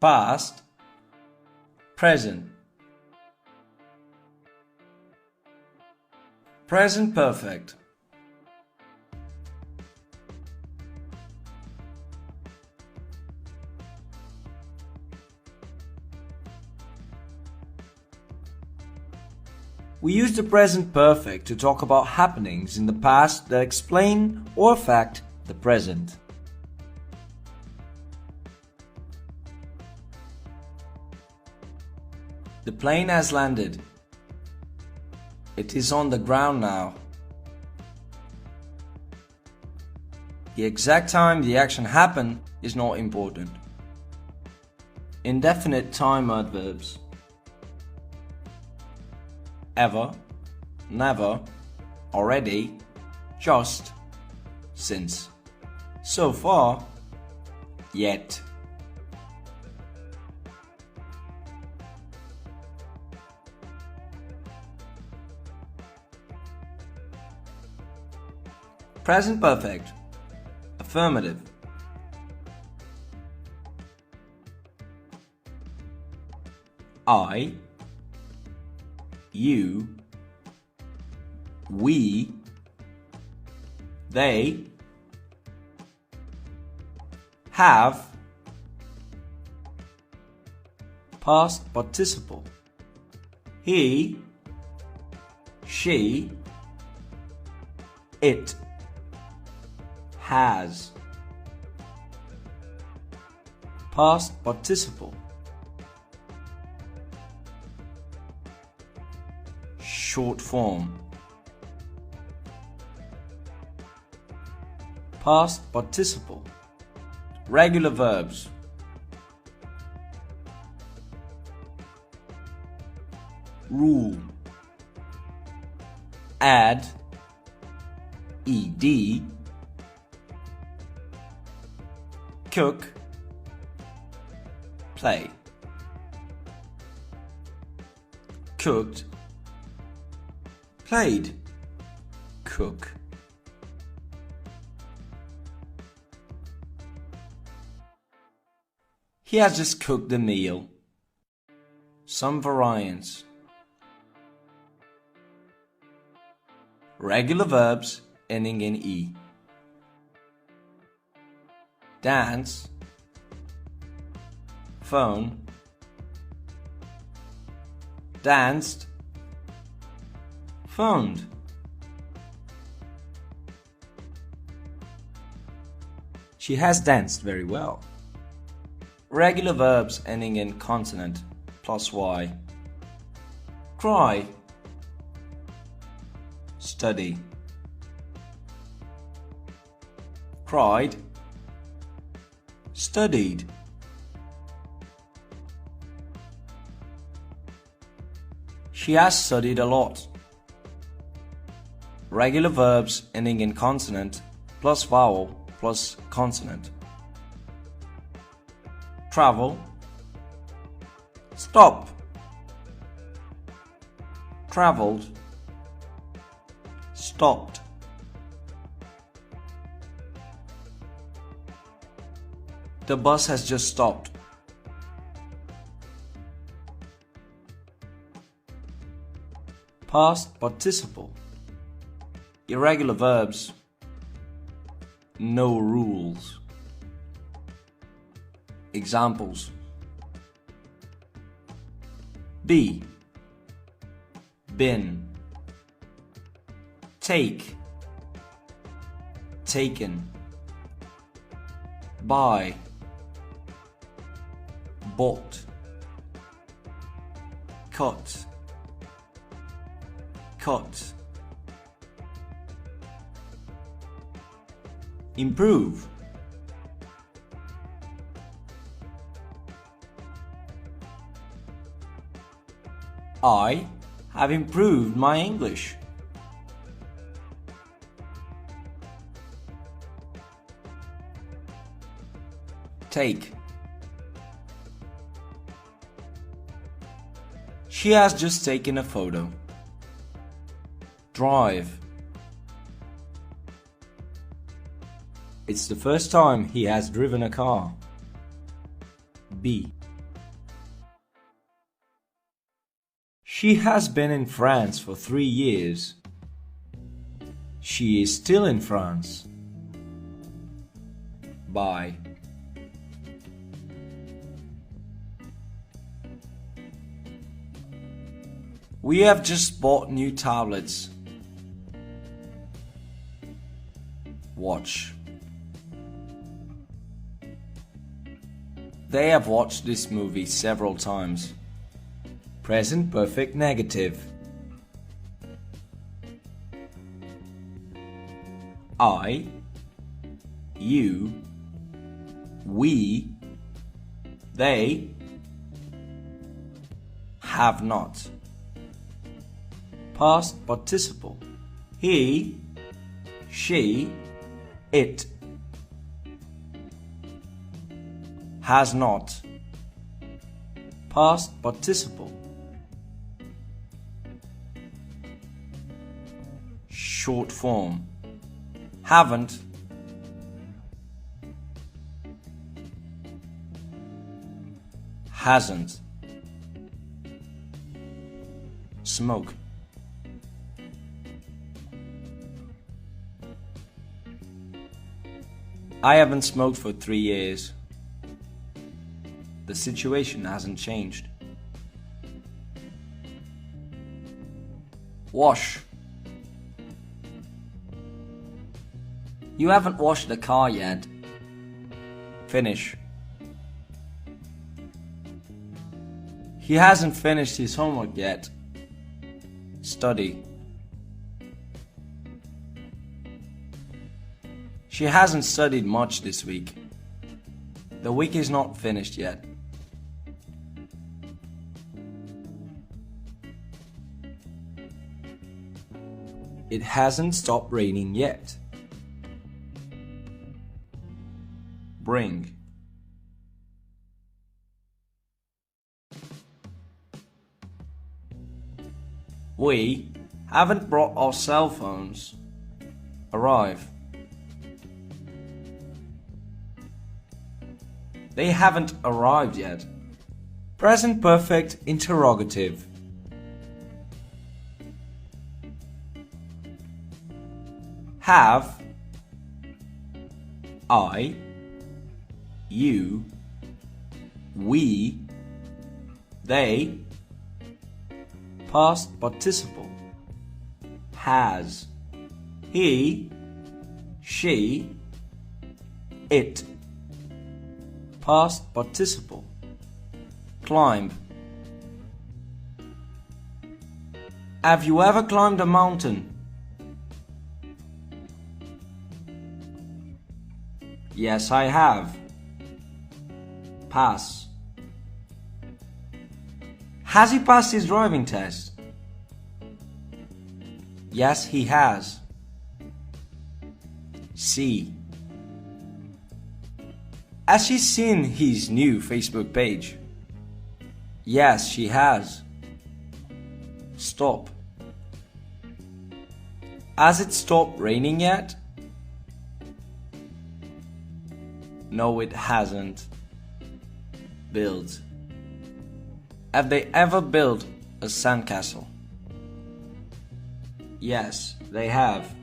past, present. Present perfect. We use the present perfect to talk about happenings in the past that explain or affect the present. The plane has landed. It is on the ground now. The exact time the action happened is not important. Indefinite time adverbs. Ever, never, already, just, since, so far, yet. Present perfect. Affirmative. I, you, we, they have. Past participle. He, she, it has. Past participle. Short form. Past participle. Regular verbs. Rule. Add, ed. Cook, play. Cooked, played, cook. He has just cooked the meal. Some variants. Regular verbs ending in E. Dance, phone, danced, phoned. She has danced very well. Regular verbs ending in consonant plus Y. Cry, study, cried, studied. She has studied a lot. Regular verbs ending in consonant plus vowel plus consonant. Travel, stop, traveled, stopped. The bus has just stopped. Past participle. Irregular verbs. No rules. Examples. Be, been, take, taken, buy, bought, cut, cut. Improve. I have improved my English. Take. She has just taken a photo. Drive. It's the first time he has driven a car. Be. She has been in France for 3 years. She is still in France. Bye. We have just bought new tablets. Watch. They have watched this movie several times. Present perfect negative. I, you, we, they have not. Past participle. He, she, it has not. Past participle. Short form. Haven't, hasn't. Smoke. I haven't smoked for 3 years. The situation hasn't changed. Wash. You haven't washed the car yet. Finish. He hasn't finished his homework yet. Study. She hasn't studied much this week. The week is not finished yet. It hasn't stopped raining yet. Bring. We haven't brought our cell phones. Arrive. They haven't arrived yet. Present perfect interrogative. Have, I, you, we, they. Past participle. Has, he, she, it. Past participle. Climb. Have you ever climbed a mountain? Yes, I have. Pass. Has he passed his driving test? Yes, he has. See. Has she seen his new Facebook page? Yes, she has. Stop. Has it stopped raining yet? No, it hasn't. Build. Have they ever built a sandcastle? Yes, they have.